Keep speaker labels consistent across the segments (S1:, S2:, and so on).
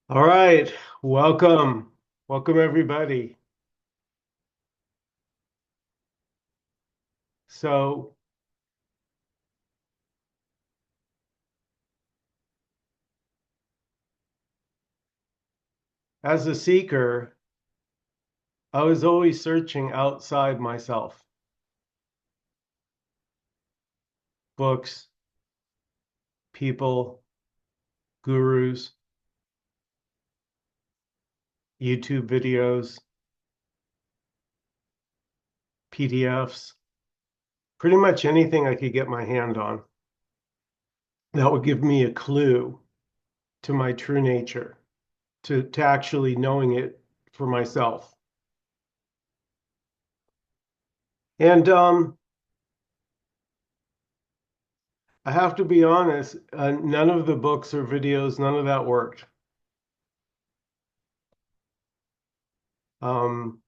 S1: All right, welcome. Welcome everybody. So, as a seeker, I was always searching outside myself. Books, people, gurus, YouTube videos, PDFs, pretty much anything I could get my hand on that would give me a clue to my true nature, to actually knowing it for myself. And I have to be honest, none of the books or videos, none of that worked. Um,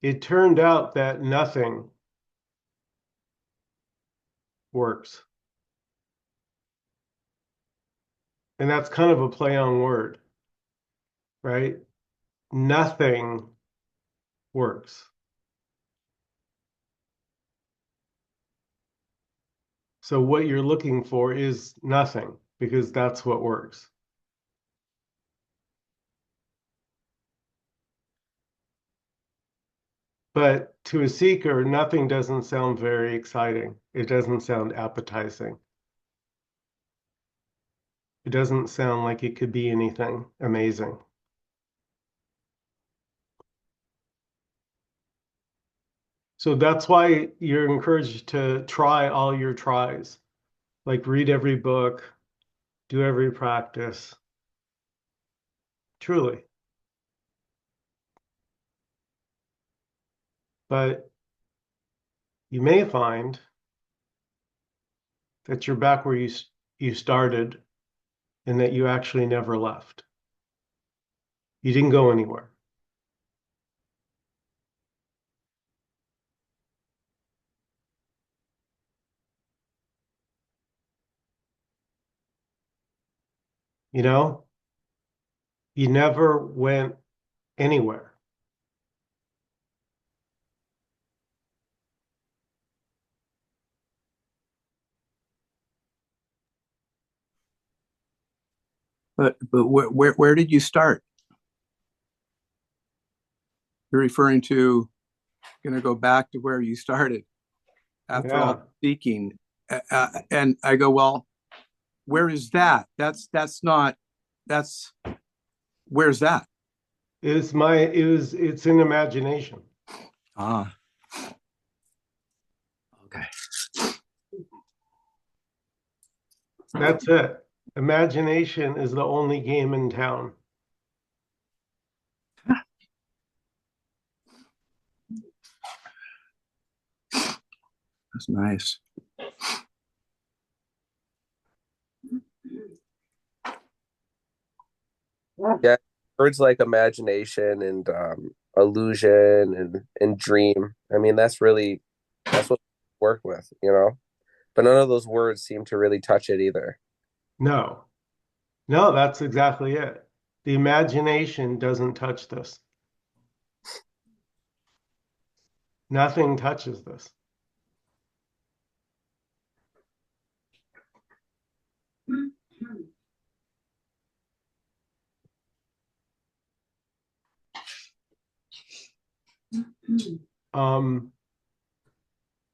S1: it turned out that nothing works. And that's kind of a play on word, right? Nothing works. So what you're looking for is nothing because that's what works. But to a seeker, nothing doesn't sound very exciting. It doesn't sound appetizing. It doesn't sound like it could be anything amazing. So that's why you're encouraged to try all your tries, like read every book, do every practice, truly. But you may find that you're back where you started and that you actually never left. You didn't go anywhere. You know, you never went anywhere.
S2: But where did you start? You're referring to going to go back to where you started after all
S1: Yeah.
S2: seeking, and I go, well, where is that? That's not that's where's that?
S1: It's an imagination.
S2: Ah, okay.
S1: That's it. Imagination is the only game in town.
S2: That's nice.
S3: Yeah, words like imagination and illusion and dream. I mean, that's what we work with, you know. But none of those words seem to really touch it either.
S1: No, no, that's exactly it. The imagination doesn't touch this. Nothing touches this. Um,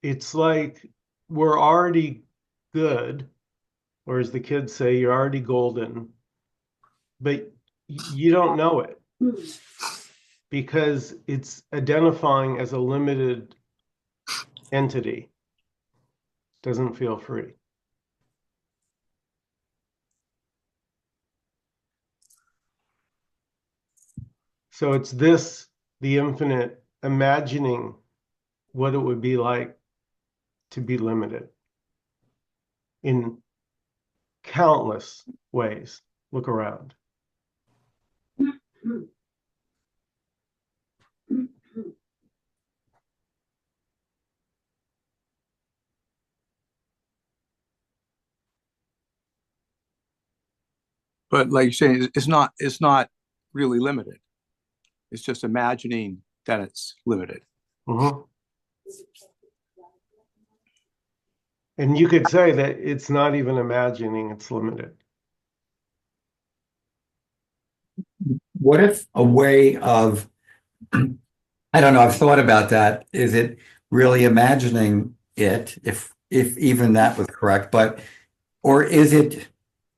S1: it's like we're already good, or as the kids say, you're already golden, but you don't know it because it's identifying as a limited entity. Doesn't feel free. So it's this, the infinite, imagining what it would be like to be limited in countless ways. Look around.
S2: But like you're saying, it's not really limited. It's just imagining that it's limited.
S1: Mhm. And you could say that it's not even imagining it's limited.
S4: What if a way of, I don't know, I've thought about that. Is it really imagining it, if even that was correct, but or is it,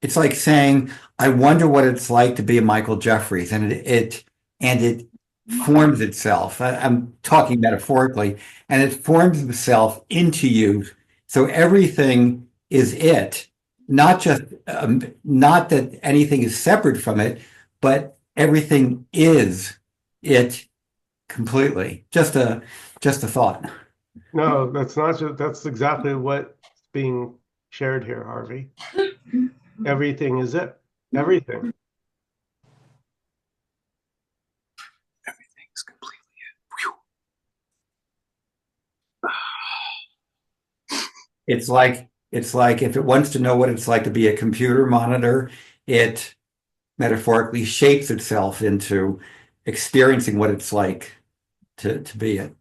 S4: it's like saying, I wonder what it's like to be a Michael Jeffries, and it forms itself. I'm talking metaphorically, and it forms itself into you. So everything is it, not just not that anything is separate from it, but everything is it completely. Just a thought.
S1: No, that's not just, that's exactly what's being shared here, Harvey. Everything is it. Everything.
S2: Everything's completely.
S4: It's like if it wants to know what it's like to be a computer monitor, it metaphorically shapes itself into experiencing what it's like to be it.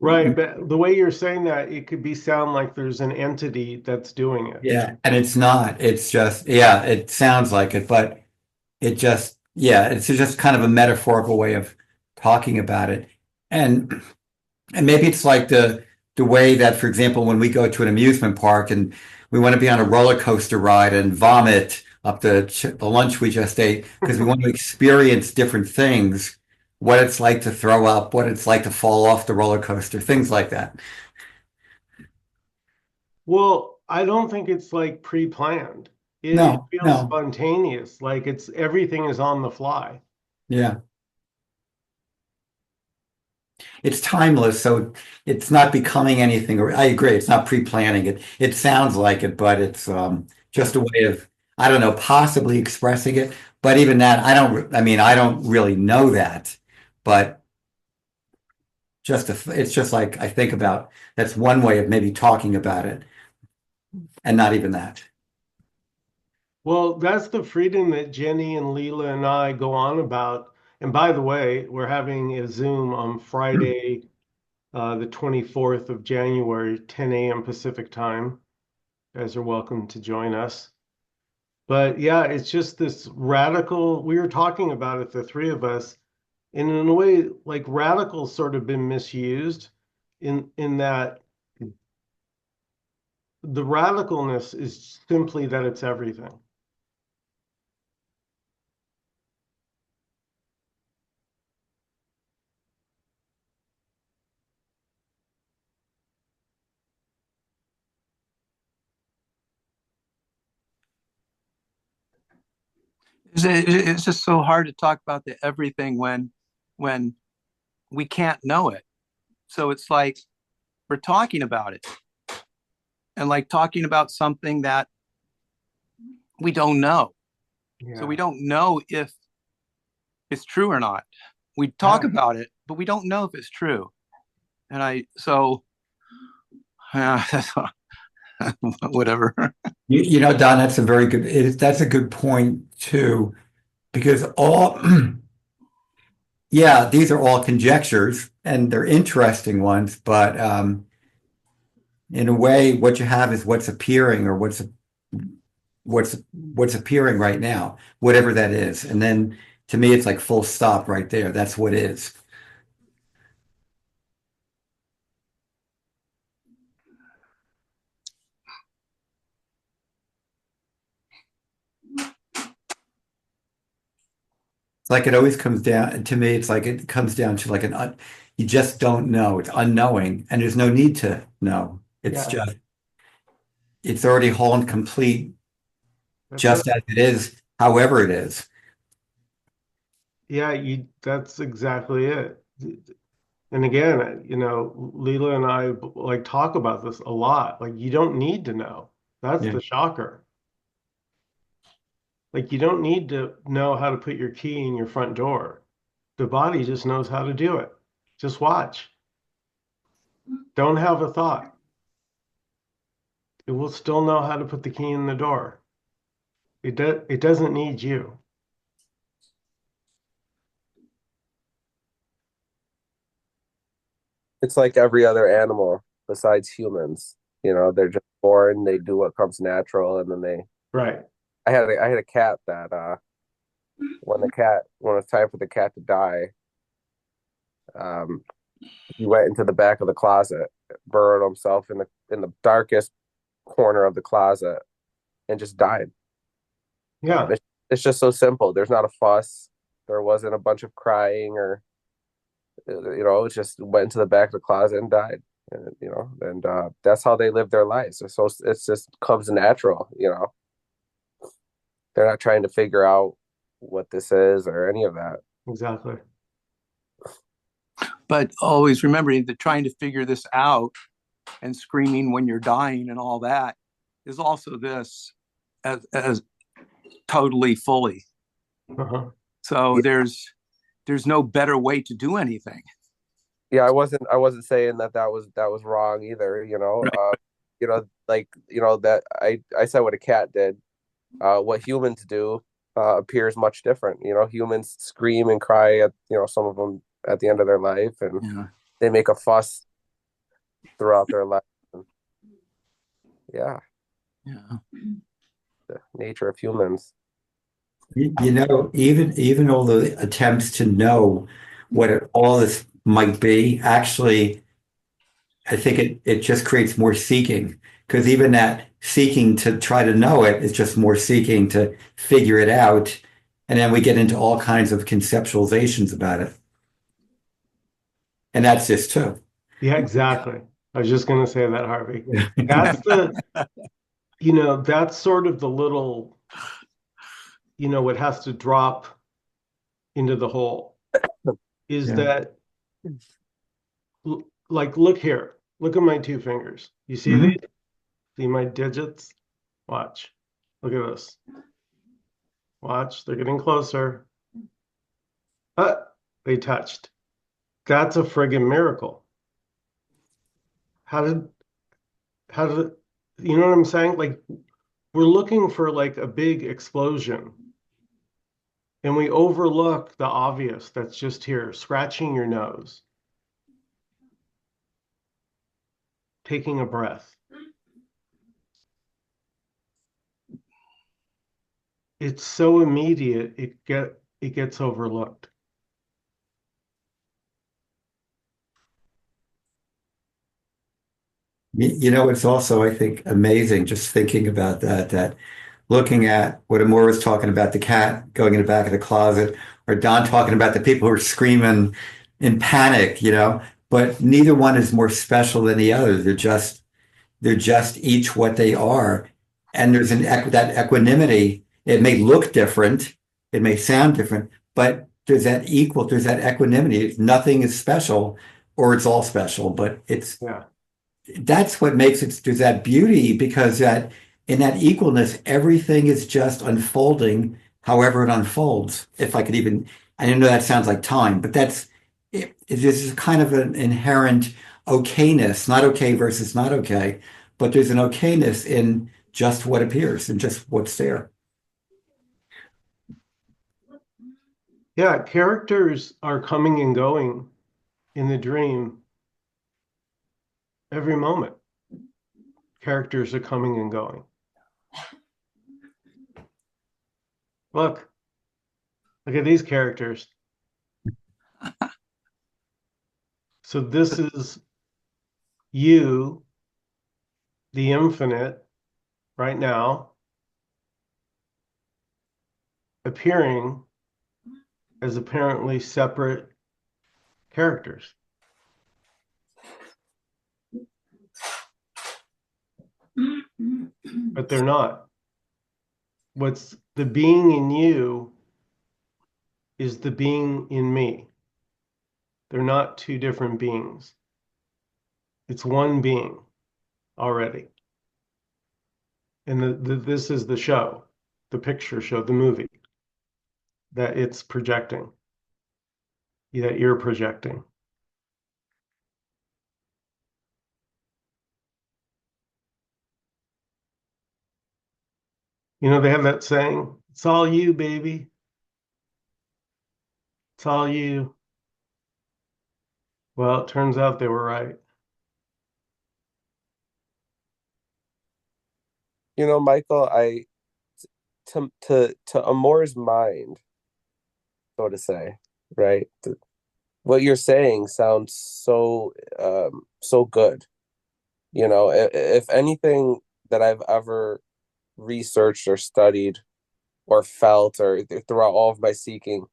S1: Right, but the way you're saying that, it could be sound like there's an entity that's doing it.
S4: Yeah, and it's not. It's just, yeah, it sounds like it, but yeah, it's just kind of a metaphorical way of talking about it. And And maybe it's like the way that, for example, when we go to an amusement park and we want to be on a roller coaster ride and vomit up the lunch we just ate because we want to experience different things, what it's like to throw up, what it's like to fall off the roller coaster, things like that.
S1: Well, I don't think it's like pre-planned. It
S4: No,
S1: feels
S4: no,
S1: spontaneous, like it's everything is on the fly.
S4: yeah. It's timeless, so it's not becoming anything. Or I agree, it's not pre-planning it. It sounds like it, but it's just a way of, I don't know, possibly expressing it. But even that, I mean, I don't really know that. But it's just like I think about, that's one way of maybe talking about it, and not even that.
S1: Well, that's the freedom that Jenny and Leela and I go on about. And by the way, we're having a Zoom on Friday, the 24th of January, 10 a.m. Pacific time. You guys are welcome to join us. But yeah, it's just this radical, we were talking about it, the three of us, and in a way, like radical's sort of been misused in that the radicalness is simply that it's everything.
S2: It's just so hard to talk about the everything when we can't know it. So it's like we're talking about it and like talking about something that we don't know. So we
S1: Yeah.
S2: don't know if it's true or not. We talk
S1: Yeah.
S2: about it, but we don't know if it's true. And that's whatever.
S4: You know, Don, that's a very good. That's a good point too, because all, yeah, these are all conjectures and they're interesting ones, but in a way, what you have is what's appearing or what's appearing right now, whatever that is. And then to me, it's like full stop right there. That's what is. It's like it always comes down to me. It's like it comes down to like you just don't know. It's unknowing, and there's no need to know. It's
S1: Yeah.
S4: just it's already whole and complete,
S1: That's it.
S4: just as it is, however it is.
S1: Yeah, that's exactly it. And again, Leela and I like talk about this a lot. Like you don't need to know. That's
S4: Yeah.
S1: the shocker. Like you don't need to know how to put your key in your front door. The body just knows how to do it. Just watch. Don't have a thought. It will still know how to put the key in the door. It doesn't need you.
S3: It's like every other animal besides humans. They're just born, they do what comes natural, and then they.
S1: Right.
S3: I had a cat that when it was time for the cat to die, um, he went into the back of the closet, burrowed himself in the darkest corner of the closet, and just died.
S1: Yeah,
S3: It's just so simple. There's not a fuss. There wasn't a bunch of crying or it just went into the back of the closet and died. And that's how they live their lives. So it's just comes natural. They're not trying to figure out what this is or any of that.
S1: exactly.
S2: But always remembering that trying to figure this out and screaming when you're dying and all that is also this as totally fully.
S1: Uh-huh.
S2: So there's no better way to do anything.
S3: Yeah, I wasn't saying that was wrong either.
S2: Right.
S3: That I said what a cat did. What humans do appears much different. Humans scream and cry at some of them at the end of their life, and
S2: Yeah.
S3: they make a fuss throughout their life. And yeah,
S2: Yeah.
S3: the nature of humans.
S4: Even all the attempts to know all this might be, actually, I think it just creates more seeking, because even that seeking to try to know it is just more seeking to figure it out. And then we get into all kinds of conceptualizations about it. And that's this too.
S1: Yeah, exactly. I was just going to say that, Harvey. That's that's sort of the little, what has to drop into the hole is
S4: Yeah.
S1: that, like, look here, look at my two fingers. You see
S4: Mhm.
S1: these? See my digits? Watch. Look at this. Watch, they're getting closer. They touched. That's a friggin' miracle. How did, you know what I'm saying? Like, we're looking for like a big explosion and we overlook the obvious that's just here, scratching your nose, taking a breath. It's so immediate, it gets overlooked.
S4: It's also, I think, amazing just thinking about that looking at what Amor was talking about, the cat going in the back of the closet, or Don talking about the people who are screaming in panic, but neither one is more special than the other. They're just each what they are. And there's that equanimity. It may look different, it may sound different, but there's that equanimity. Nothing is special, or it's all special, but
S1: Yeah.
S4: that's what makes it. There's that beauty, because that in that equalness, everything is just unfolding however it unfolds. If I could even, I know that sounds like time, but there's kind of an inherent okayness, not okay versus not okay, but there's an okayness in just what appears and just what's there.
S1: Yeah, characters are coming and going in the dream every moment. Characters are coming and going. Look at these characters. So this is you, the infinite, right now, appearing as apparently separate characters. But they're not. What's the being in you is the being in me. They're not two different beings. It's one being already. And this is the show, the picture show, the movie that it's projecting, that you're projecting. You know, they have that saying, it's all you, baby. It's all you. Well, it turns out they were right.
S3: Michael, I to Amore's mind, so to say, right? What you're saying sounds so good. If anything that I've ever researched or studied or felt or throughout all of my seeking,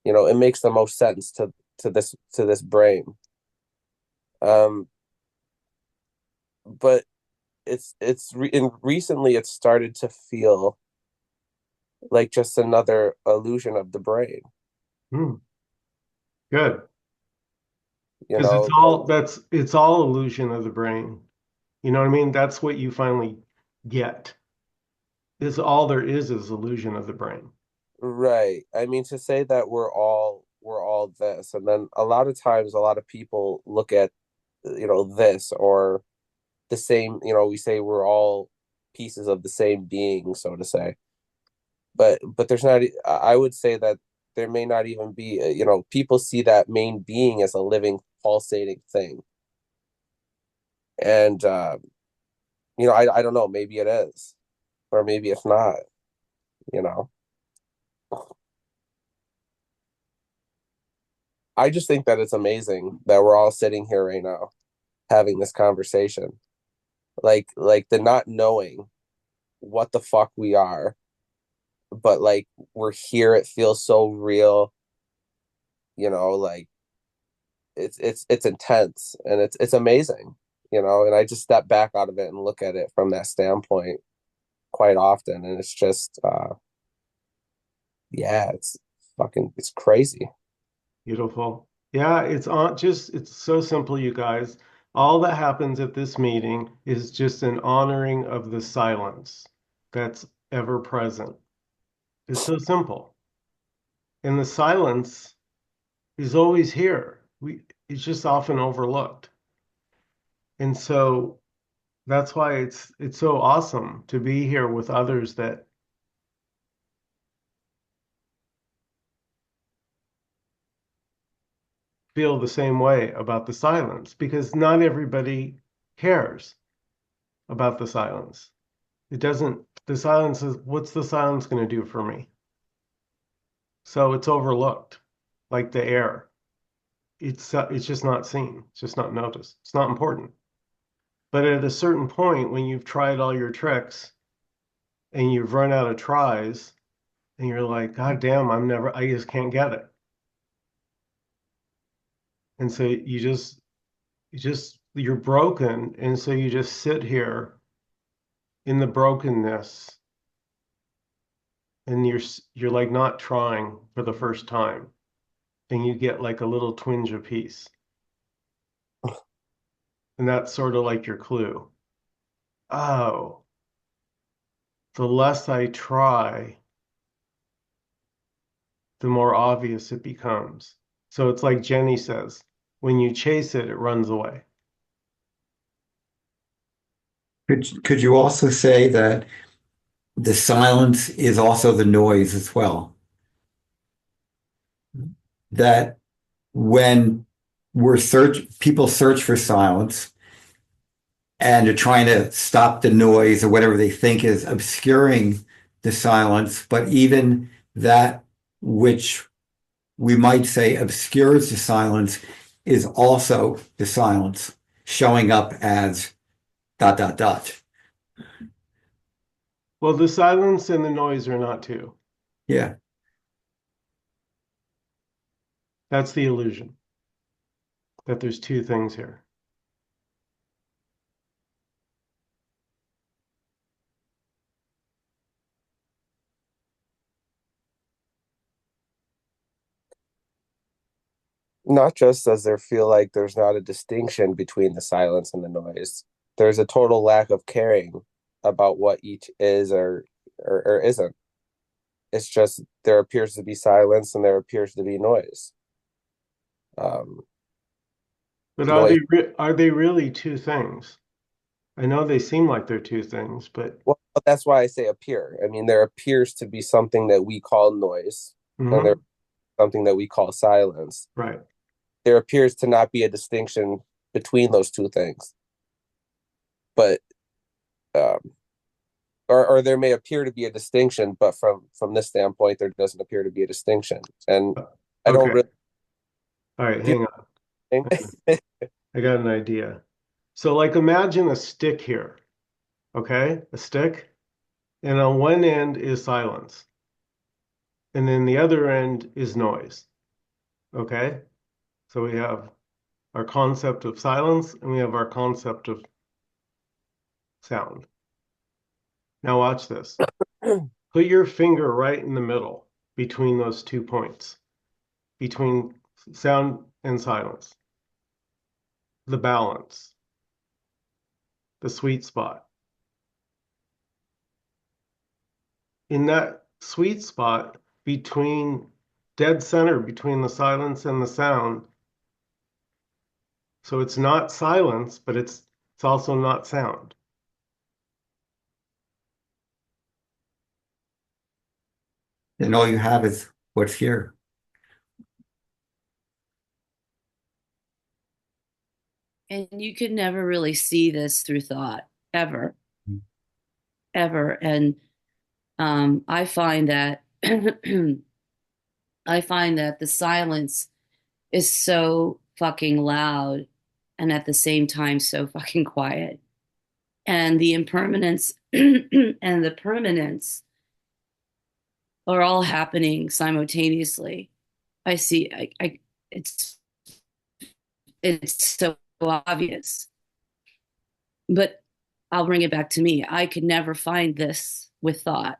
S3: it makes the most sense to this brain. Um, but recently it's started to feel like just another illusion of the brain.
S1: Hmm, good.
S3: You
S1: Because
S3: know,
S1: it's all illusion of the brain. You know what I mean? That's what you finally get. Is all there is illusion of the brain.
S3: right. I mean, to say that we're all this, and then a lot of times a lot of people look at this or the same, we say we're all pieces of the same being, so to say. But there's not, I would say that there may not even be, people see that main being as a living pulsating thing. And I don't know, maybe it is, or maybe it's not, you know. I just think that it's amazing that we're all sitting here right now having this conversation. Like the not knowing what the fuck we are, but like we're here, it feels so real, like it's intense and it's amazing, and I just step back out of it and look at it from that standpoint quite often, and it's just yeah, it's crazy.
S1: Beautiful. Yeah, it's so simple, you guys. All that happens at this meeting is just an honoring of the silence that's ever present. It's so simple. And the silence is always here. It's just often overlooked. And so that's why it's so awesome to be here with others that feel the same way about the silence, because not everybody cares about the silence. It doesn't, the silence is, what's the silence going to do for me? So it's overlooked, like the air. It's just not seen. It's just not noticed. It's not important. But at a certain point, when you've tried all your tricks and you've run out of tries, and you're like, God damn, I just can't get it. And so you're broken. And so you just sit here in the brokenness, and you're like not trying for the first time, and you get like a little twinge of peace. And that's sort of like your clue. Oh, the less I try, the more obvious it becomes. So it's like Jenny says, when you chase it, it runs away.
S4: Could you also say that the silence is also the noise as well? That when people search for silence and are trying to stop the noise or whatever they think is obscuring the silence, but even that which we might say obscures the silence is also the silence showing up as dot dot dot.
S1: Well, the silence and the noise are not two.
S4: Yeah.
S1: That's the illusion, that there's two things here.
S3: Not just does there feel like there's not a distinction between the silence and the noise, there's a total lack of caring about what each is or isn't. It's just there appears to be silence and there appears to be noise. Um,
S1: But
S3: noise.
S1: are they really two things? I know they seem like they're two things, but
S3: Well, But that's why I say appear. I mean, there appears to be something that we call noise, and there's
S1: Mhm.
S3: something that we call silence.
S1: Right.
S3: There appears to not be a distinction between those two things, but um, or there may appear to be a distinction, but from this standpoint, there doesn't appear to be a distinction, and I don't
S1: Okay.
S3: really
S1: All right,
S3: do
S1: hang on.
S3: think.
S1: I got an idea. So like imagine a stick here, okay? A stick, and on one end is silence, and then the other end is noise, okay? So we have our concept of silence and we have our concept of sound. Now watch this. Put your finger right in the middle between those 2 points, between sound and silence, the balance, the sweet spot. In that sweet spot between dead center between the silence and the sound. So it's not silence, but it's also not sound.
S4: And all you have is what's here.
S5: And you could never really see this through thought, ever, ever. And I find that I find that the silence is so fucking loud and at the same time so fucking quiet. And the impermanence and the permanence are all happening simultaneously. I see it's it's so obvious. But I'll bring it back to me. I could never find this with thought.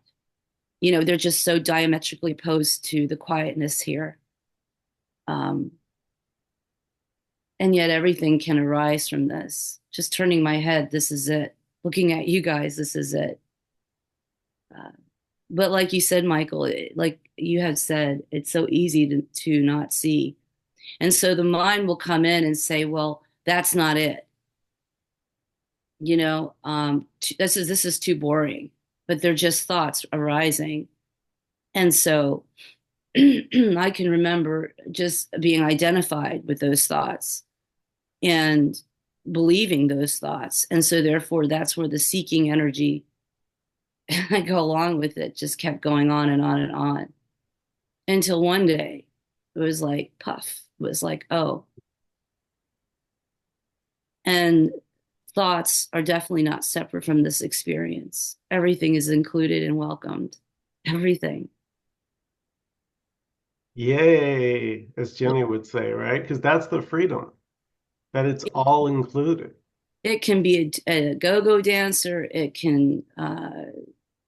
S5: You know, they're just so diametrically opposed to the quietness here. Um, and yet everything can arise from this. Just turning my head, this is it. Looking at you guys, this is it. Uh, but like you said, Michael, like you had said, it's so easy to not see. And so the mind will come in and say, well, that's not it. You know, this is too boring, but they're just thoughts arising. And so I can remember just being identified with those thoughts and believing those thoughts. And so therefore that's where the seeking energy I go along with it just kept going on and on and on until one day it was like puff. It was like, oh. And thoughts are definitely not separate from this experience. Everything is included and welcomed. Everything.
S1: Yay, as Jenny would say, right? Because that's the freedom, that it's all included.
S5: It can be a go-go dancer. It can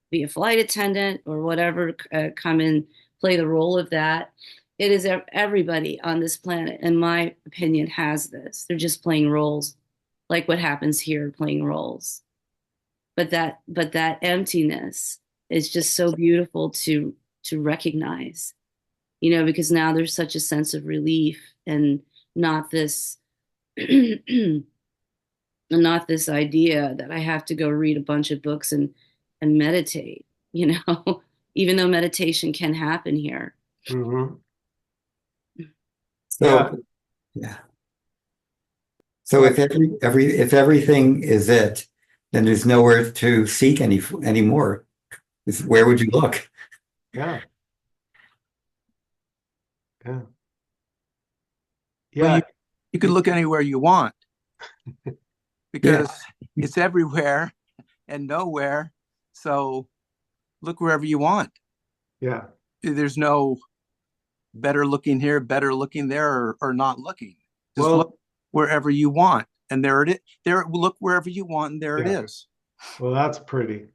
S5: be a flight attendant or whatever, come and play the role of that. It is everybody on this planet, in my opinion, has this. They're just playing roles, like what happens here, playing roles. But that emptiness is just so beautiful to recognize, you know, because now there's such a sense of relief and not this not this idea that I have to go read a bunch of books and meditate, you know, even though meditation can happen here.
S1: Hmm. Yeah,
S4: So, yeah. So if if everything is it, then there's nowhere to seek anymore. Where would you look?
S1: yeah, yeah,
S2: Well,
S1: yeah.
S2: you could look anywhere you want
S4: Yeah.
S2: because it's everywhere and nowhere. So look wherever you want.
S1: Yeah.
S2: There's no better looking here, better looking there, or not looking. Just look
S1: Well,
S2: wherever you want. And there it is. There, look wherever you want, and there it
S1: yeah.
S2: is.
S1: Well, that's pretty.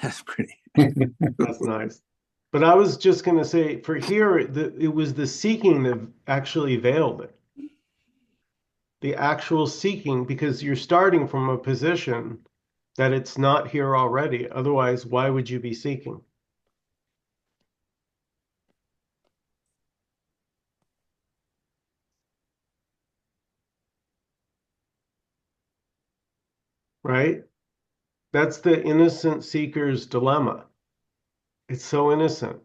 S2: That's pretty.
S1: That's nice. But I was just going to say, for here, it was the seeking that actually veiled it. The actual seeking, because you're starting from a position that it's not here already. Otherwise, why would you be seeking? Right? That's the innocent seeker's dilemma. It's so innocent,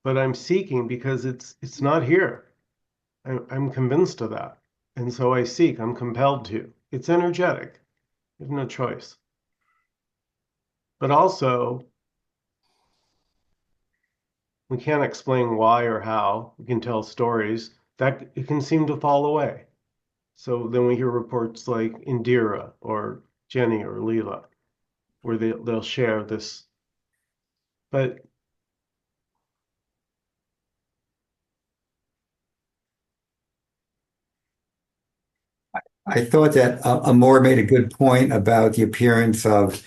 S1: but I'm seeking because it's not here. I'm convinced of that. And so I seek, I'm compelled to. It's energetic. I have no choice. But also, we can't explain why or how. We can tell stories that it can seem to fall away. So then we hear reports like Indira or Jenny or Leela, where they'll share this. But
S4: I thought that Amor made a good point about the appearance of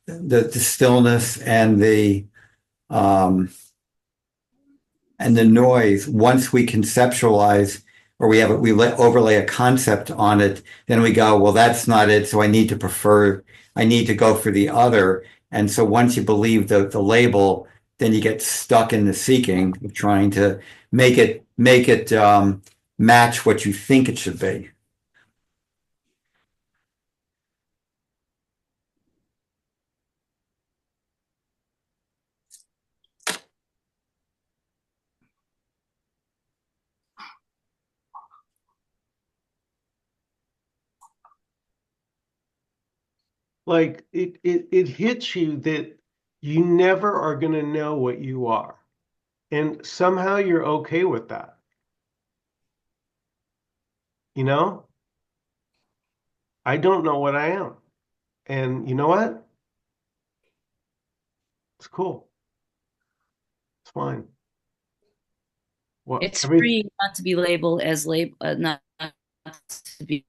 S4: the stillness um, and the noise. Once we conceptualize or overlay a concept on it, then we go, well, that's not it. So I need to go for the other. And so once you believe the label, then you get stuck in the seeking, trying to make it match what you think it should be.
S1: like it hits you that you never are going to know what you are. And somehow you're okay with that. You know, I don't know what I am. And you know what? It's cool. It's fine. What
S5: It's
S1: every
S5: free not to be labeled as not to be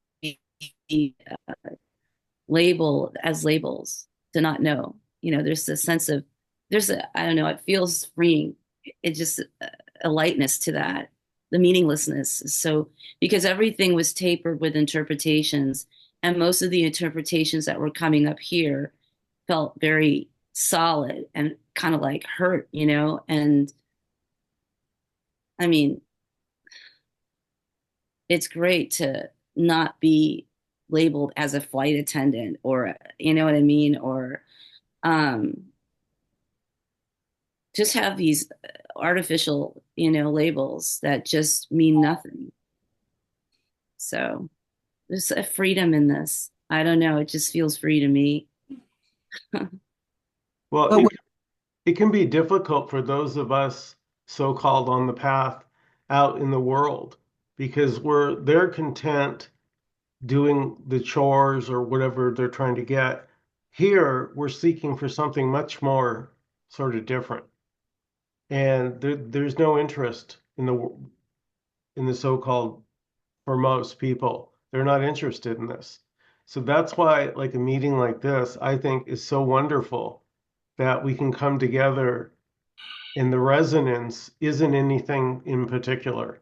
S5: labeled as labels, to not know. There's a sense of, I don't know, it feels freeing. It just a lightness to that. The meaninglessness. So, because everything was tapered with interpretations, and most of the interpretations that were coming up here felt very solid and kind of like hurt, and I mean, it's great to not be labeled as a flight attendant, or you know what I mean, or um just have these artificial, labels that just mean nothing. So there's a freedom in this. I don't know, it just feels free to me.
S1: well,
S2: But
S1: it can be difficult for those of us so-called on the path out in the world because they're content doing the chores or whatever they're trying to get. Here, we're seeking for something much more sort of different. And there's no interest in the so-called, for most people, they're not interested in this. So that's why like a meeting like this, I think is so wonderful that we can come together and the resonance isn't anything in particular.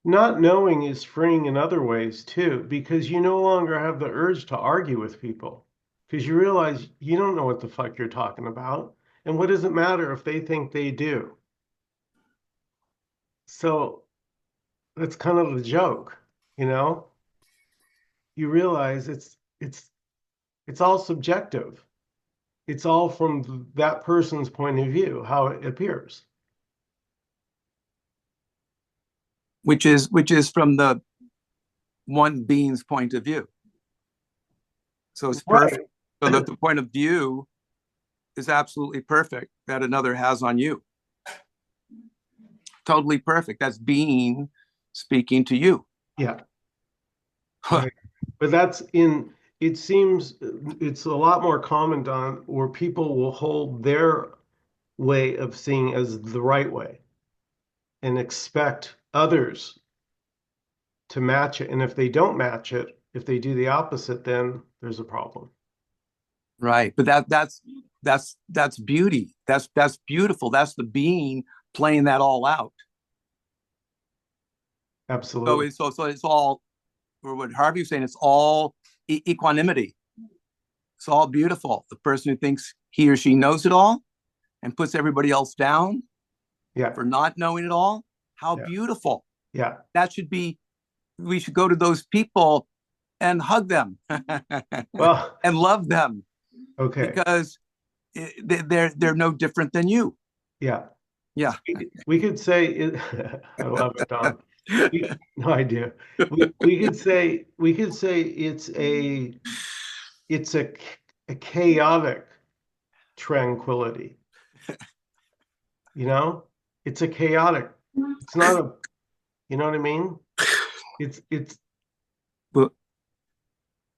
S1: Not knowing is freeing in other ways too, because you no longer have the urge to argue with people because you realize you don't know what the fuck you're talking about. And what does it matter if they think they do? So that's kind of the joke, you know? You realize it's all subjective. It's all from that person's point of view, how it appears.
S2: which is from the one being's point of view. So it's perfect.
S1: Right.
S2: So that the point of view is absolutely perfect that another has on you. Totally perfect. That's being speaking to you.
S1: Yeah. Right. But it seems it's a lot more common, Don, where people will hold their way of seeing as the right way and expect others to match it. And if they don't match it, if they do the opposite, then there's a problem.
S2: Right. But that's beauty. That's beautiful. That's the being playing that all out.
S1: Absolutely.
S2: So it's all, or what Harvey was saying, it's all equanimity. It's all beautiful. The person who thinks he or she knows it all and puts everybody else down
S1: Yeah.
S2: for not knowing it all. How
S1: Yeah.
S2: beautiful.
S1: Yeah.
S2: That should be, we should go to those people and hug them
S1: Well,
S2: and love them,
S1: okay.
S2: because they're no different than you.
S1: Yeah.
S2: Yeah.
S1: We could say it, I love it, Don. No idea. We could say it's a chaotic tranquility. You know? It's a chaotic. It's not a, you know what I mean? It's
S2: Well,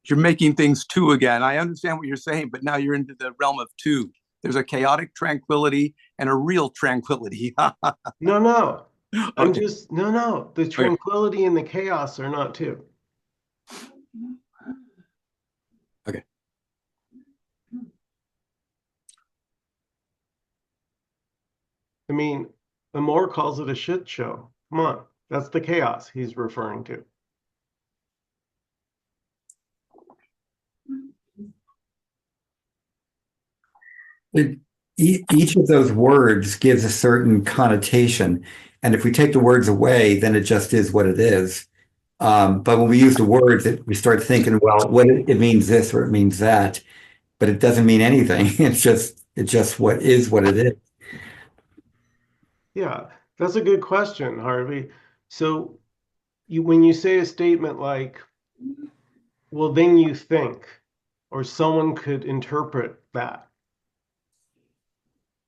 S2: you're making things two again. I understand what you're saying, but now you're into the realm of two. There's a chaotic tranquility and a real tranquility.
S1: no. I'm
S2: Okay.
S1: just no. The tranquility and the chaos are not two.
S2: Okay.
S1: I mean, Amor calls it a shit show. Come on. That's the chaos he's referring to.
S4: Each of those words gives a certain connotation. And if we take the words away, then it just is what it is. But when we use the words, we start thinking, well, it means this or it means that, but it doesn't mean anything. It's just what is what it is.
S1: Yeah, that's a good question, Harvey. So when you say a statement like, well, then you think, or someone could interpret that.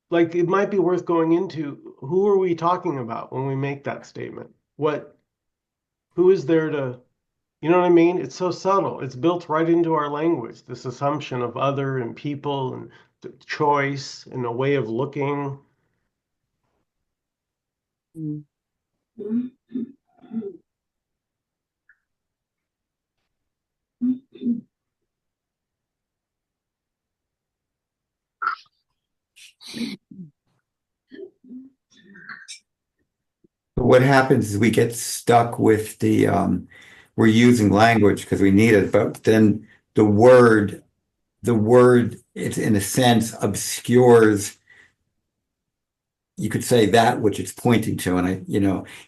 S1: Like it might be worth going into who are we talking about when we make that statement? Who is there to, you know what I mean? It's so subtle. It's built right into our language, this assumption of other and people and choice and a way of looking.
S4: What happens is we get stuck with we're using language because we need it, but then the word, it's in a sense obscures, you could say, that which it's pointing to. And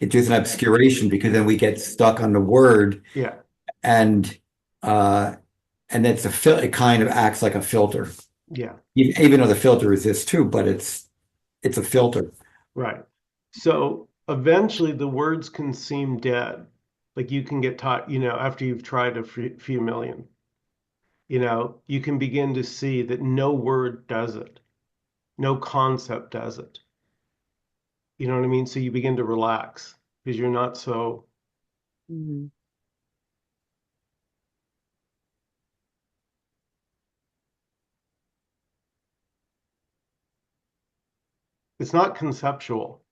S4: there's an obscuration because then we get stuck on the word,
S1: Yeah,
S4: and it kind of acts like a filter,
S1: yeah,
S4: even though the filter is this too, but it's a filter.
S1: right. So eventually the words can seem dead. Like you can get taught, after you've tried a few million, you can begin to see that no word does it. No concept does it. You know what I mean? So you begin to relax because you're not so.
S5: Mhm.
S1: It's not conceptual.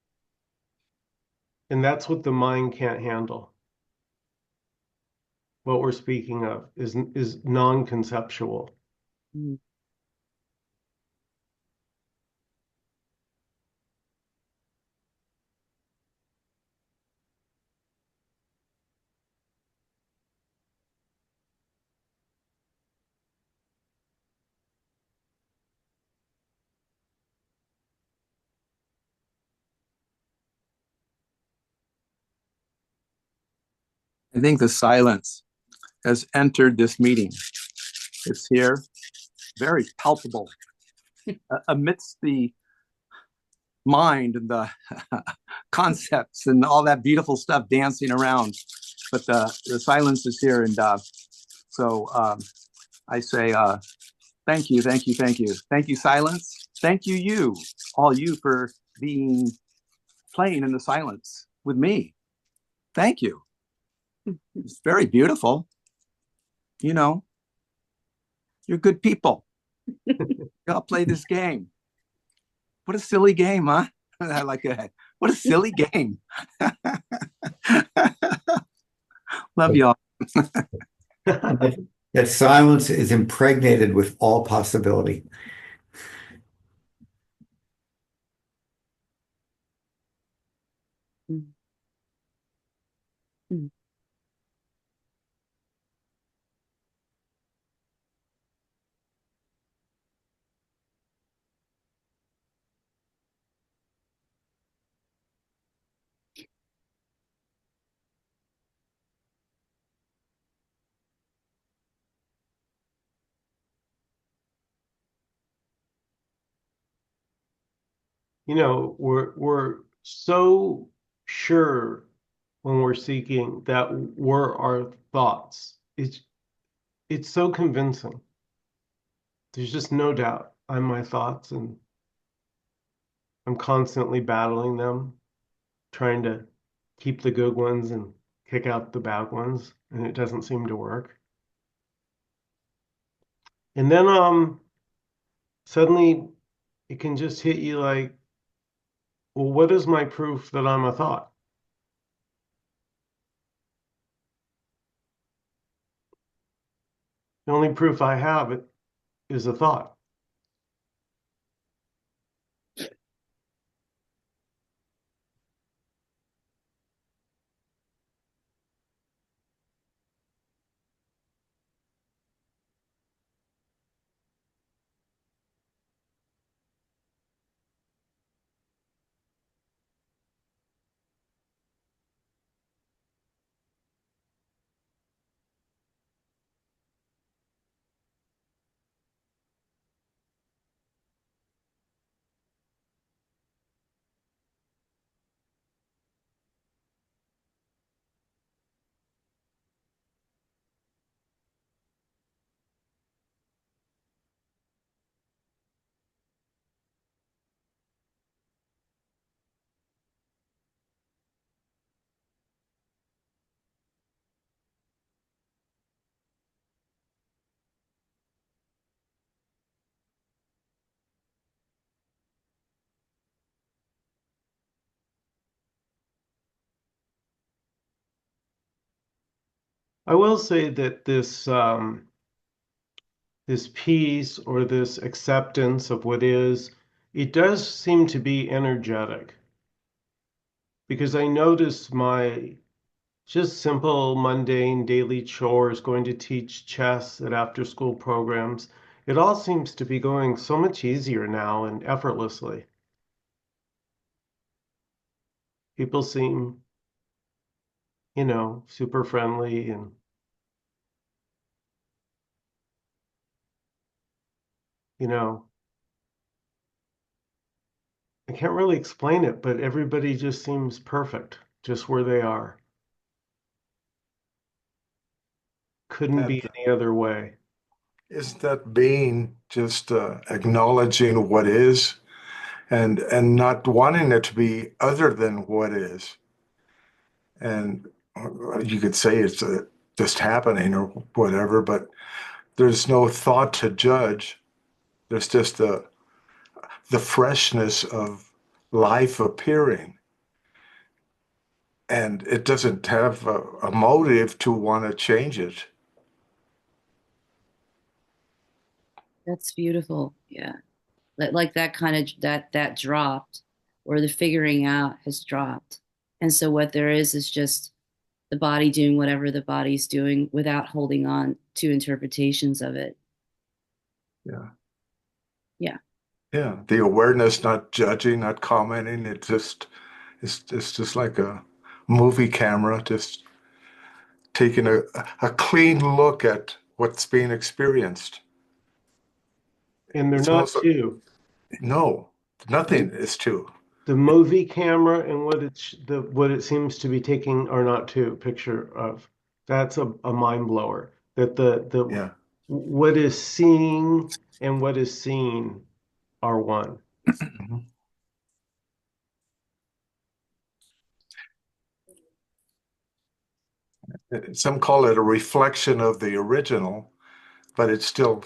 S1: And that's what the mind can't handle. What we're speaking of is non-conceptual.
S5: Mhm.
S2: I think the silence has entered this meeting. It's here, very palpable, amidst the mind and the concepts and all that beautiful stuff dancing around. But the silence is here. And so I say, thank you, thank you, thank you. Thank you, silence. Thank you, all you, for playing in the silence with me. Thank you. It's very beautiful. You're good people. Y'all play this game. What a silly game, huh? I like that. What a silly game. Love y'all.
S4: That silence is impregnated with all possibility.
S5: Mm, mm.
S1: You know, we're so sure when we're seeking that we're our thoughts. It's so convincing. There's just no doubt I'm my thoughts, and I'm constantly battling them, trying to keep the good ones and kick out the bad ones, and it doesn't seem to work. And then suddenly it can just hit you like, well, what is my proof that I'm a thought? The only proof I have it is a thought. I will say that this peace or this acceptance of what is, it does seem to be energetic because I notice my just simple, mundane daily chores, going to teach chess at after school programs. It all seems to be going so much easier now and effortlessly. People seem, super friendly and, you know, I can't really explain it, but everybody just seems perfect, just where they are. Couldn't
S6: And
S1: be any other way.
S6: is that being just acknowledging what is and not wanting it to be other than what is? And you could say it's just happening or whatever, but there's no thought to judge. There's just the freshness of life appearing. And it doesn't have a motive to want to change it.
S5: That's beautiful. Yeah. Like that kind of that dropped, or the figuring out has dropped. And so what there is just the body doing whatever the body's doing without holding on to interpretations of it.
S6: Yeah.
S5: Yeah.
S6: Yeah. The awareness, not judging, not commenting. It's just like a movie camera, just taking a clean look at what's being experienced.
S1: And they're
S6: It's
S1: not
S6: almost like,
S1: two.
S6: no, nothing is two.
S1: The movie camera and what it seems to be taking are not two picture of. That's a mind blower. That the
S6: Yeah.
S1: what is seeing and what is seen are one.
S6: Mhm. Some call it a reflection of the original, but it's still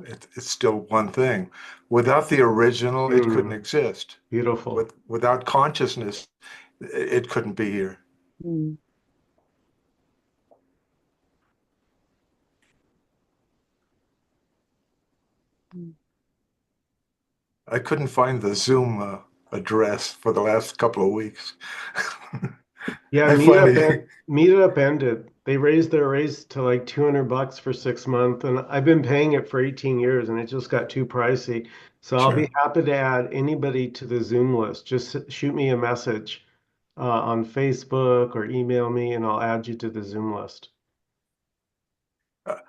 S6: It's still one thing. Without the original, it couldn't exist.
S1: Beautiful.
S6: Without consciousness, it couldn't be here.
S5: Mm. Mm.
S6: I couldn't find the Zoom address for the last couple of weeks.
S1: Yeah,
S6: I finally,
S1: Meetup ended. They raised their raise to like $200 for 6 months, and I've been paying it for 18 years, and it just got too pricey. So I'll be
S6: sure.
S1: happy to add anybody to the Zoom list. Just shoot me a message on Facebook or email me, and I'll add you to the Zoom list.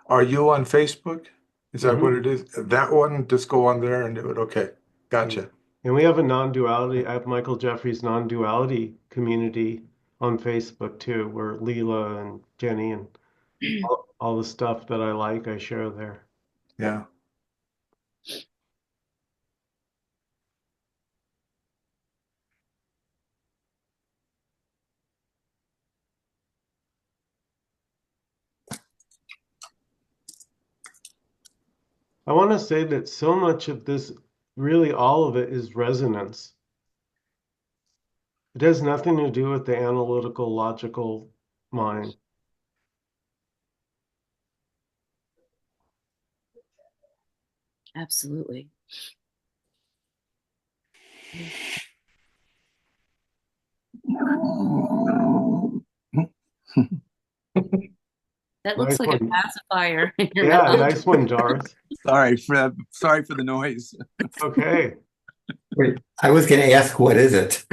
S6: Are you on Facebook? Is that what
S1: Hmm.
S6: it is? That one, just go on there and do it. Okay,
S1: Yeah.
S6: gotcha.
S1: And we have a non-duality. I have Michael Jeffrey's non-duality community on Facebook too, where Leela and Jenny and all the stuff that I like, I share there.
S6: Yeah.
S1: I want to say that so much of this, really all of it, is resonance. It has nothing to do with the analytical, logical mind.
S5: Absolutely. That looks
S1: Nice
S5: like a
S1: one.
S5: pacifier in your
S1: Yeah,
S5: mouth.
S1: nice one, Darth.
S2: Sorry for the noise.
S1: Okay.
S4: Wait, I was going to ask, what is it?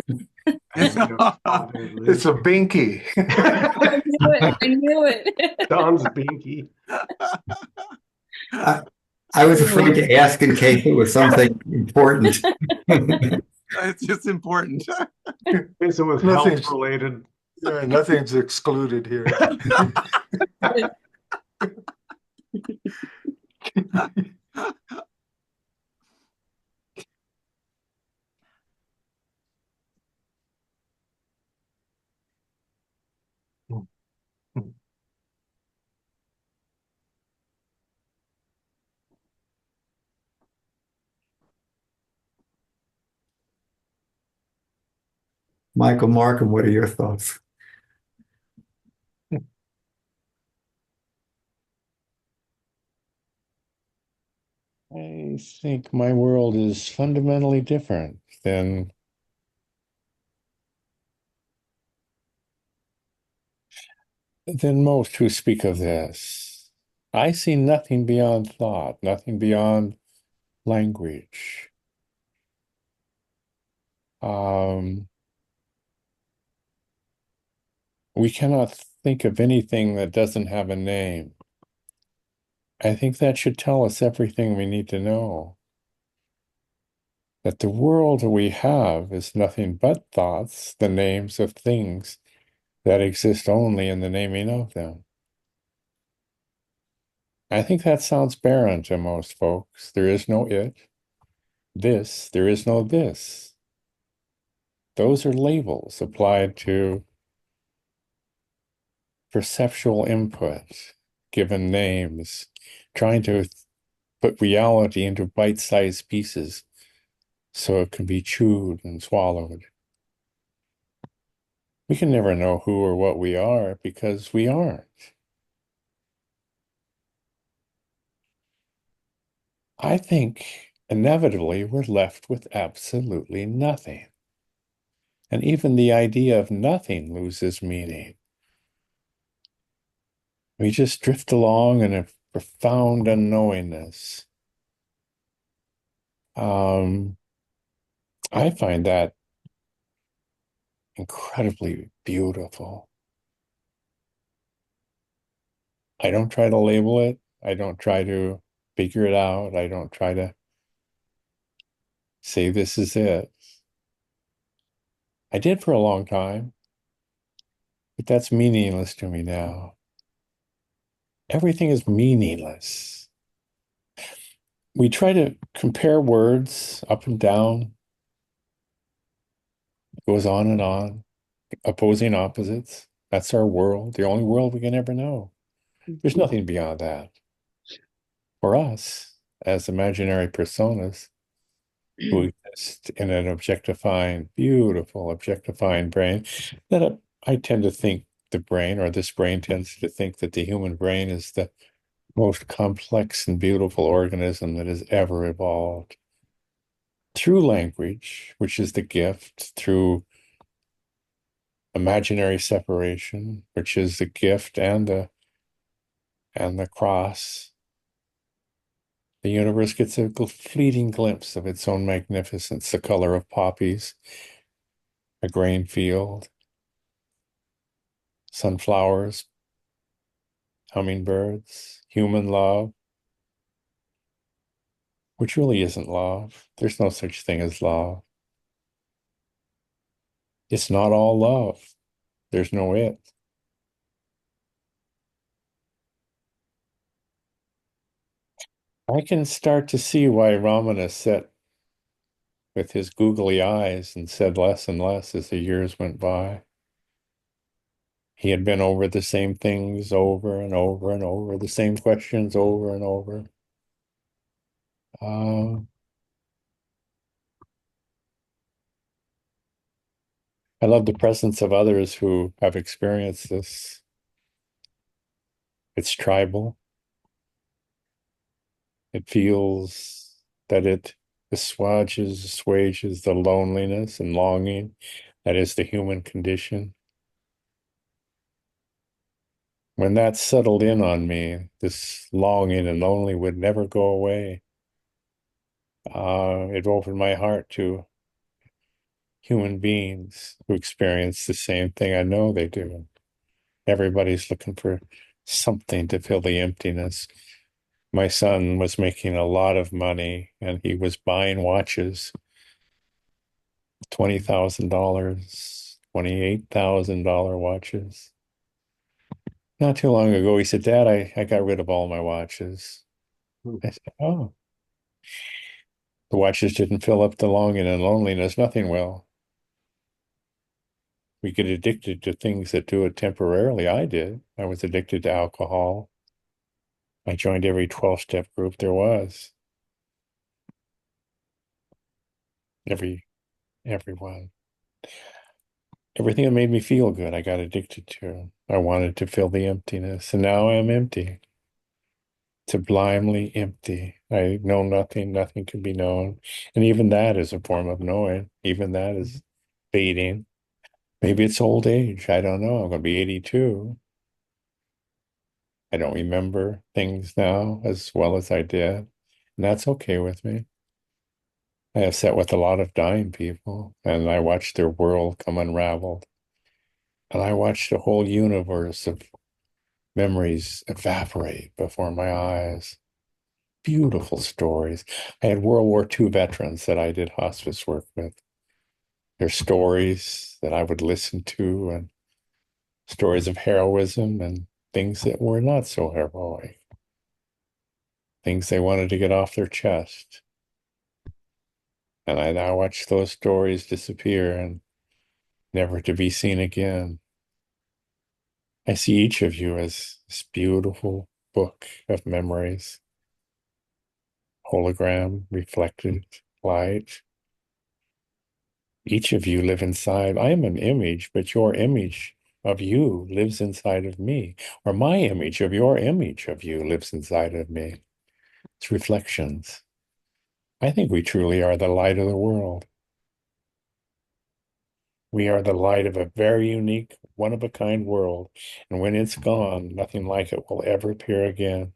S6: It's a binky.
S5: I knew it. I knew it.
S1: Don's binky.
S4: I, I was afraid to ask in case it was something important.
S2: It's just important.
S1: Is it with health
S6: Nothing's
S1: related?
S6: yeah, nothing's excluded here.
S4: Michael Markham, what are your thoughts?
S7: I think my world is fundamentally different than most who speak of this. I see nothing beyond thought, nothing beyond language. We cannot think of anything that doesn't have a name. I think that should tell us everything we need to know. That the world we have is nothing but thoughts, the names of things that exist only in the naming of them. I think that sounds barren to most folks. There is no it. This, there is no this. Those are labels applied to perceptual input, given names, trying to put reality into bite-sized pieces so it can be chewed and swallowed. We can never know who or what we are because we aren't. I think inevitably we're left with absolutely nothing. And even the idea of nothing loses meaning. We just drift along in a profound unknowingness. I find that incredibly beautiful. I don't try to label it. I don't try to figure it out. I don't try to say this is it. I did for a long time, but that's meaningless to me now. Everything is meaningless. We try to compare words up and down. It goes on, opposing opposites. That's our world, the only world we can ever know. There's nothing beyond that for us. as imaginary personas who exist in an objectifying, beautiful, objectifying brain that I tend to think the brain, or this brain tends to think that the human brain is the most complex and beautiful organism that has ever evolved through language, which is the gift, through imaginary separation, which is the gift, and the cross. The universe gets a fleeting glimpse of its own magnificence, the color of poppies, a grain field, sunflowers, hummingbirds, human love, which really isn't love. There's no such thing as love. It's not all love. There's no it. I can start to see why Ramana sat with his googly eyes and said less and less as the years went by. He had been over the same things over and over and over, the same questions over and over. I love the presence of others who have experienced this. It's tribal. It feels that it assuages the loneliness and longing that is the human condition. When that settled in on me, this longing and lonely would never go away. It opened my heart to human beings who experience the same thing. I know they do. Everybody's looking for something to fill the emptiness. My son was making a lot of money and he was buying watches, $20,000, $28,000 watches. Not too long ago, he said, Dad, I got rid of all my watches. I said, oh, the watches didn't fill up the longing and loneliness. Nothing will. We get addicted to things that do it temporarily. I did. I was addicted to alcohol. I joined every 12-step group there was. Everyone. Everything that made me feel good, I got addicted to. I wanted to fill the emptiness, and now I'm empty. Sublimely empty. I know nothing, nothing can be known. And even that is a form of knowing. Even that is fading. Maybe it's old age. I don't know. I'm going to be 82. I don't remember things now as well as I did. And that's okay with me. I have sat with a lot of dying people, and I watched their world come unraveled. And I watched a whole universe of memories evaporate before my eyes. Beautiful stories. I had World War II veterans that I did hospice work with. Their stories that I would listen to, and stories of heroism and things that were not so heroic, things they wanted to get off their chest. And I now watch those stories disappear and never to be seen again. I see each of you as this beautiful book of memories, hologram, reflected light. Each of you live inside. I am an image, but your image of you lives inside of me, or my image of your image of you lives inside of me. It's reflections. I think we truly are the light of the world. We are the light of a very unique, one-of-a-kind world, and when it's gone, nothing like it will ever appear again.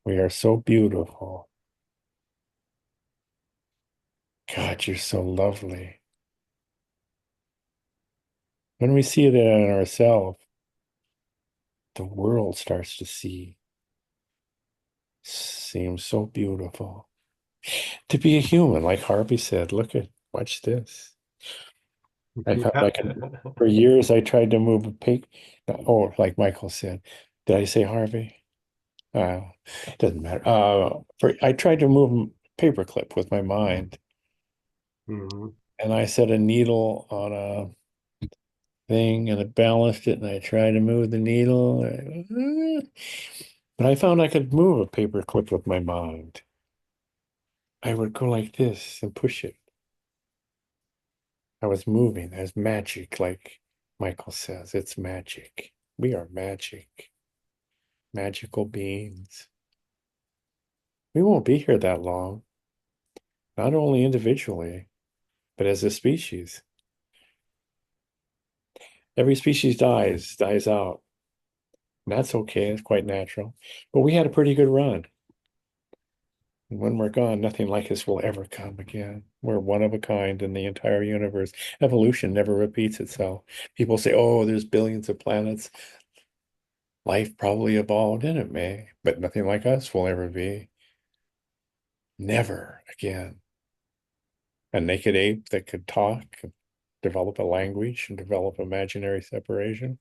S7: We are so beautiful. God, you're so lovely. When we see that in ourselves, the world starts to seem so beautiful. To be a human, like Harvey said, watch this. I found I can, for years, I tried to move a pig. Oh, like Michael said, did I say Harvey? It doesn't matter. I tried to move a paperclip with my mind,
S1: Mhm.
S7: and I set a needle on a thing, and it balanced it, and I tried to move the needle. But I found I could move a paper clip with my mind. I would go like this and push it. I was moving as magic, like Michael says. It's magic. We are magic, magical beings. We won't be here that long, not only individually, but as a species. Every species dies out. And that's okay. It's quite natural. But we had a pretty good run. And when we're gone, nothing like us will ever come again. We're one of a kind in the entire universe. Evolution never repeats itself. People say, oh, there's billions of planets. Life probably evolved, and it may, but nothing like us will ever be. Never again. A naked ape that could talk, develop a language, and develop imaginary separation.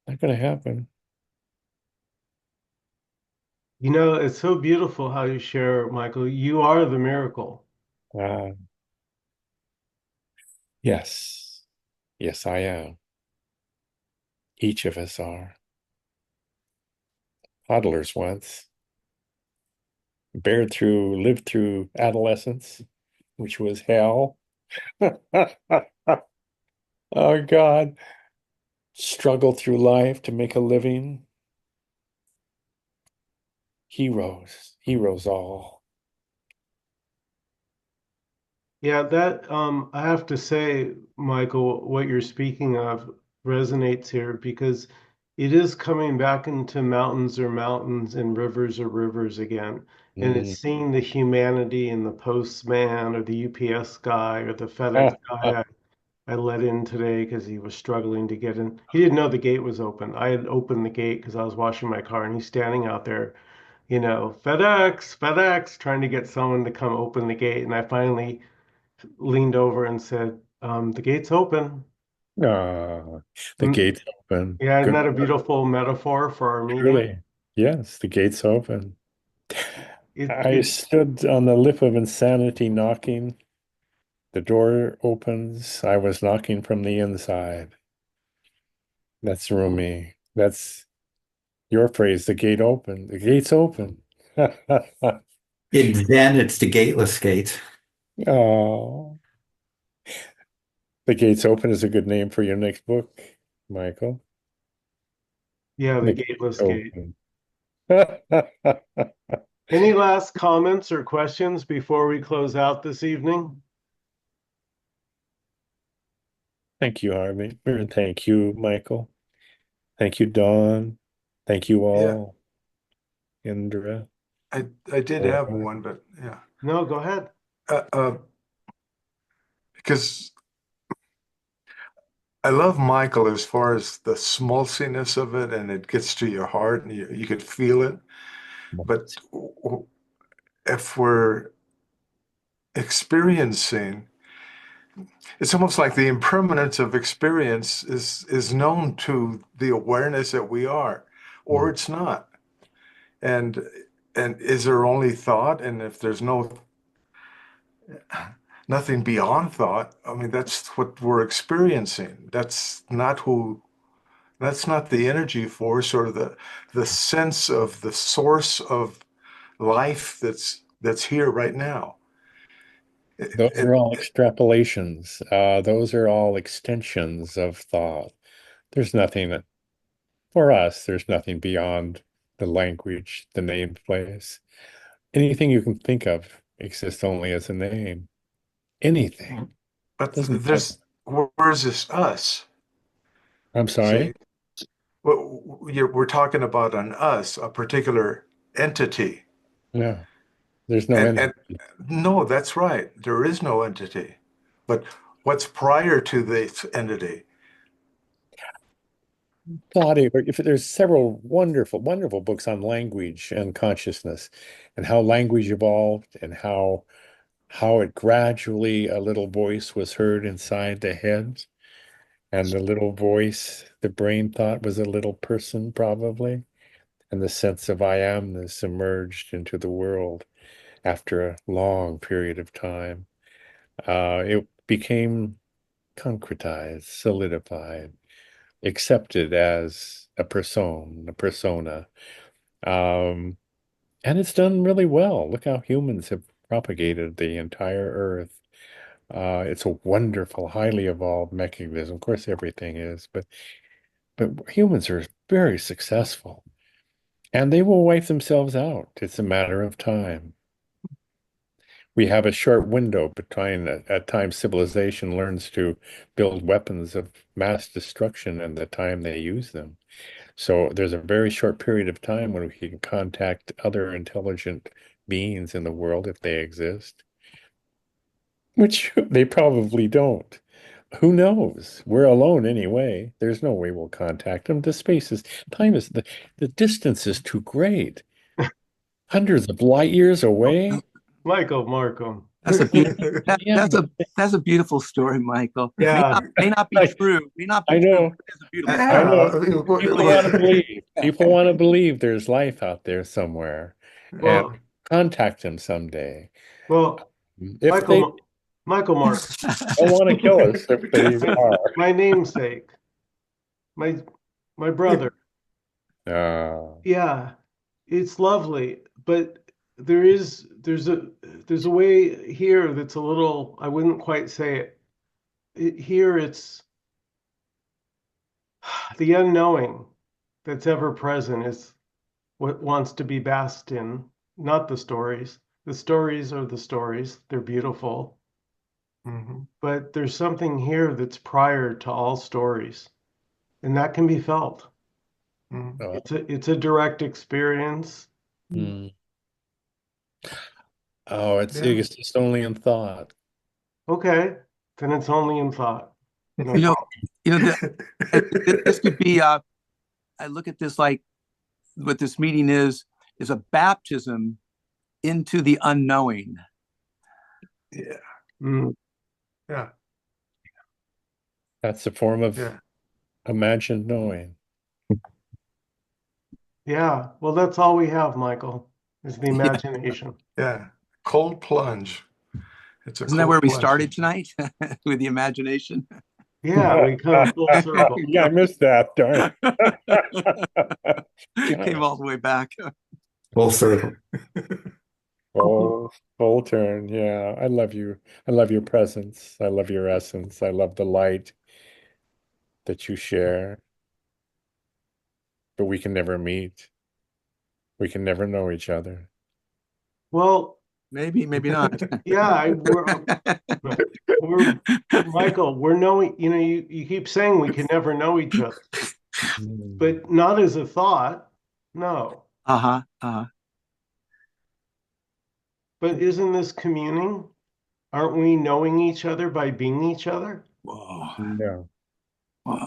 S7: Not going to happen.
S1: You know, it's so beautiful how you share, Michael. You are the miracle.
S7: Uh, yes. Yes, I am. Each of us are. Toddlers once. Lived through adolescence, which was hell. Oh God. Struggled through life to make a living. Heroes all.
S1: Yeah, that I have to say, Michael, what you're speaking of resonates here because it is coming back into mountains are mountains and rivers are rivers again. And it's
S7: Mm.
S1: seeing the humanity in the postman or the UPS guy or the FedEx guy I let in today because he was struggling to get in. He didn't know the gate was open. I had opened the gate because I was washing my car and he's standing out there, FedEx, FedEx, trying to get someone to come open the gate. And I finally leaned over and said, the gate's open.
S7: Ah, the
S1: Mm,
S7: gates open.
S1: yeah, isn't
S7: Good.
S1: that a beautiful metaphor for our meeting?
S7: Truly. Yes, the gates open. I
S1: It's
S7: stood on the lip of insanity knocking. The door opens. I was knocking from the inside. That's Rumi. That's your phrase, the gate open. The gate's open.
S4: In Zen, it's the gateless gate.
S7: Oh, the gate's open is a good name for your next book, Michael.
S1: yeah, the
S7: The gate's
S1: gateless gate.
S7: open.
S1: Any last comments or questions before we close out this evening?
S7: Thank you, Harvey. And thank you, Michael. Thank you, Dawn. Thank you
S6: Yeah,
S7: all, Indra.
S6: I did have
S7: Mohammed.
S6: one, but yeah,
S1: No, go ahead.
S6: uh, uh, because I love Michael as far as the smallsiness of it, and it gets to your heart, and you could feel it. But if we're experiencing, it's almost like the impermanence of experience is known to the awareness that we are, or it's not. And and is there only thought? And if there's nothing beyond thought, I mean, that's what we're experiencing. That's not the energy force or the sense of the source of life that's here right now.
S7: Those
S6: And
S7: are all extrapolations. Those are all extensions of thought. There's nothing for us, there's nothing beyond the language, the name place. Anything you can think of exists only as a name. Anything.
S6: but
S7: Doesn't matter.
S6: there's where's this us?
S7: I'm
S6: See,
S7: sorry?
S6: we're talking about an us, a particular entity.
S7: No, there's no
S6: And
S7: entity.
S6: no, that's right. There is no entity. But what's prior to this entity?
S7: Thought if there's several wonderful books on language and consciousness and how language evolved and how it gradually a little voice was heard inside the head. And the little voice, the brain thought was a little person, probably. And the sense of I amness emerged into the world after a long period of time. It became concretized, solidified, accepted as a persona. Um, and it's done really well. Look how humans have propagated the entire Earth. It's a wonderful, highly evolved mechanism. Of course, everything is, but humans are very successful, and they will wipe themselves out. It's a matter of time. We have a short window between at times civilization learns to build weapons of mass destruction and the time they use them. So there's a very short period of time when we can contact other intelligent beings in the world if they exist, which they probably don't. Who knows? We're alone anyway. There's no way we'll contact them. Time is the distance is too great. Hundreds of light years away.
S1: Michael Markham.
S2: That's a beautiful
S7: Yeah,
S2: that's a beautiful story, Michael.
S1: Yeah.
S2: May not be
S7: I,
S2: true. May not be
S7: I
S2: true,
S7: know.
S2: but it's a beautiful
S7: I
S6: Yeah,
S7: know.
S6: I mean,
S7: People want to believe. People want to believe there's life out there somewhere, and
S1: Well,
S7: contact them someday.
S1: well,
S7: If they
S1: Michael Markham,
S7: don't want to kill us, if they are.
S1: my namesake, my my brother.
S7: Uh,
S1: Yeah, it's lovely, but there's a way here that's a little, I wouldn't quite say it. Here it's the unknowing that's ever present is what wants to be basked in, not the stories. The stories are the stories. They're beautiful,
S6: Mhm.
S1: but there's something here that's prior to all stories, and that can be felt.
S6: Mhm.
S7: uh,
S1: It's a direct experience.
S7: hmm. Oh,
S6: Yeah.
S7: it's just only in thought.
S1: Okay, then it's only in thought. No
S2: You know,
S1: problem.
S2: this could be I look at this like what this meeting is a baptism into the unknowing.
S6: Yeah.
S1: Mm,
S6: Yeah.
S7: That's a form of
S6: Yeah.
S7: imagined knowing.
S1: yeah, well, that's all we have, Michael, is the
S2: Yeah.
S1: imagination.
S6: Yeah. Cold plunge. It's a
S2: Isn't that where
S6: cold
S2: we
S6: plunge.
S2: started tonight with the imagination?
S1: Yeah, we come full circle.
S7: Yeah, I missed that. Darn.
S2: Came all the way back.
S4: Full circle.
S7: Full turn. Yeah, I love you. I love your presence. I love your essence. I love the light that you share, but we can never meet. We can never know each other.
S1: Well,
S2: Maybe, maybe not.
S1: yeah, we're Michael, we're knowing, you keep saying we can never know each other,
S7: Mm.
S1: but not as a thought. No.
S2: Uh-huh. Uh-huh.
S1: But isn't this communing? Aren't we knowing each other by being each other?
S2: Whoa.
S7: No,
S2: Whoa.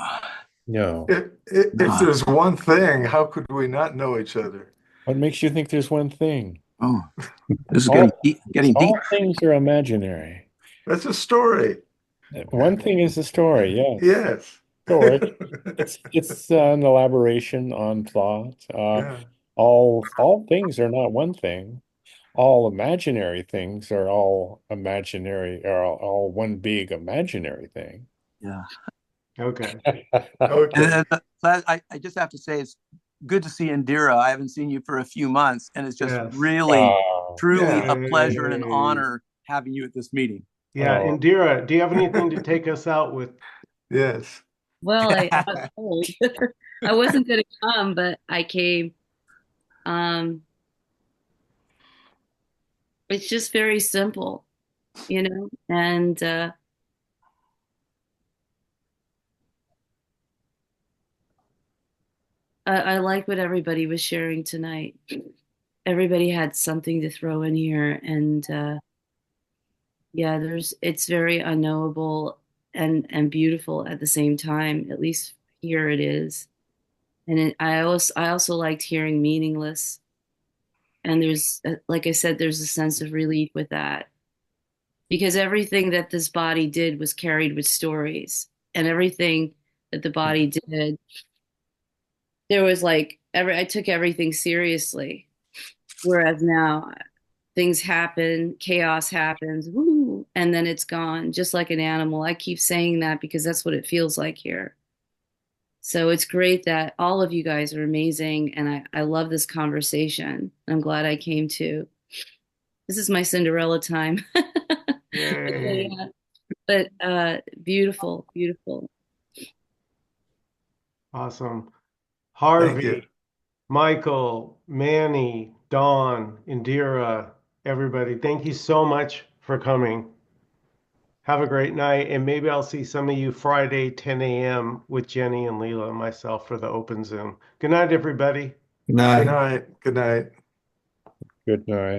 S7: no.
S6: If there's one thing, how could we not know each other?
S7: What makes you think there's one thing?
S2: Oh, this is
S7: All,
S2: getting deep.
S7: all things are imaginary.
S6: That's a story.
S7: One thing is a story, yes.
S6: Yes.
S7: Story. It's an elaboration on thought.
S6: Yeah.
S7: All things are not one thing. All imaginary things are all imaginary, are all one big imaginary thing.
S2: Yeah.
S1: Okay.
S6: Okay.
S2: I just have to say it's good to see Indira. I haven't seen you for a few months, and it's just
S1: Yes.
S2: really,
S7: Oh,
S2: truly
S6: Yeah.
S2: a pleasure and an
S1: Yay.
S2: honor having you at this meeting.
S1: Yeah,
S7: oh.
S1: Indira, do you have anything to take us out with?
S6: Yes.
S5: Well, I was told I wasn't going to come, but I came. Um, it's just very simple, and I like what everybody was sharing tonight. Everybody had something to throw in here, and yeah, it's very unknowable and beautiful at the same time. At least here it is, and I also liked hearing meaningless. And there's, like I said, there's a sense of relief with that because everything that this body did was carried with stories, and everything that the body did, there was like I took everything seriously. Whereas now things happen, chaos happens, woo, and then it's gone, just like an animal. I keep saying that because that's what it feels like here. So it's great that all of you guys are amazing, and I love this conversation. I'm glad I came to. This is my Cinderella time.
S1: Yay.
S5: Yeah. But beautiful, beautiful.
S1: Awesome.
S6: Thank you.
S1: Harvey, Michael, Manny, Dawn, Indira, everybody, thank you so much for coming. Have a great night, and maybe I'll see some of you Friday, 10 a.m. with Jenny and Leela and myself for the open Zoom. Good night, everybody.
S4: No.
S6: Good night. Good night.
S7: Good night.